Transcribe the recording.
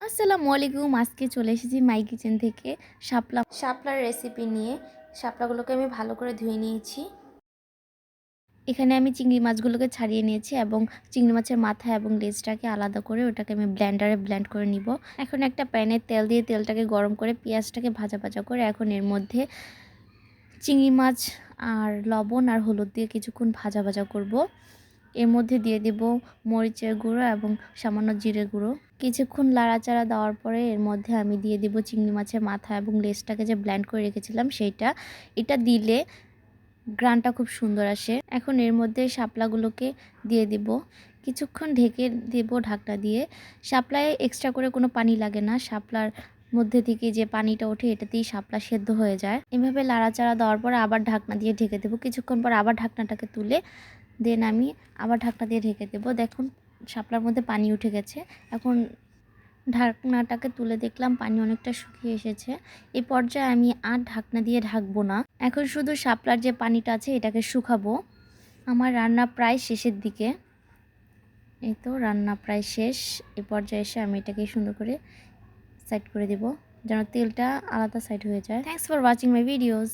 আসসালামু আলাইকুম। আজকে চলে এসেছি মাই কিচেন থেকে শাপলার রেসিপি নিয়ে। শাপলাগুলোকে আমি ভালো করে ধুয়ে নিয়েছি। এখানে আমি চিংড়ি মাছগুলোকে ছাড়িয়ে নিয়েছি এবং চিংড়ি মাছের মাথা এবং লেজটাকে আলাদা করে ওটাকে আমি ব্লেন্ডারে ব্লেন্ড করে নিব। এখন একটা প্যানে তেল দিয়ে তেলটাকে গরম করে পেঁয়াজটাকে ভাজা ভাজা করে এখন এর মধ্যে চিংড়ি মাছ আর লবণ আর হলুদ দিয়ে কিছুক্ষণ ভাজা ভাজা করব। এর মধ্যে দিয়ে দেব মরিচের গুঁড়ো এবং সামান্য জিরে গুঁড়ো। কিছুক্ষণ লাড়াচাড়া দেওয়ার পরে এর মধ্যে আমি দিয়ে দেব চিংড়ি মাছের মাথা এবং লেজটাকে যে ব্লেন্ড করে রেখেছিলাম সেইটা। এটা দিলে গ্রানটা খুব সুন্দর আসে। এখন এর মধ্যে শাপলাগুলোকে দিয়ে দেব, কিছুক্ষণ ঢেকে দেব ঢাকনা দিয়ে। শাপলায় এক্সট্রা করে কোনো পানি লাগে না, শাপলার মধ্যে থেকে যে পানিটা ওঠে এটাতেই শাপলা সেদ্ধ হয়ে যায়। এভাবে লাড়াচাড়া দেওয়ার পর আবার ঢাকনা দিয়ে ঢেকে দেবো। কিছুক্ষণ পর আবার ঢাকনাটাকে তুলে দেন আমি আবার ঢাকনা দিয়ে ঢেকে দেবো। দেখুন শাপলার মধ্যে পানি উঠে গেছে। এখন ঢাকনাটাকে তুলে দেখলাম পানি অনেকটা শুকিয়ে এসেছে। এই পর্যায়ে আমি আর ঢাকনা দিয়ে ঢাকবো না, এখন শুধু শাপলার যে পানিটা আছে এটাকে শুকাবো। আমার রান্না প্রায় শেষের দিকে। এই তো রান্না প্রায় শেষ। এই পর্যায়ে এসে আমি এটাকে সুন্দর করে সাইড করে দেব যেন তেলটা আলাদা সাইড হয়ে যায়। Thanks for watching my videos.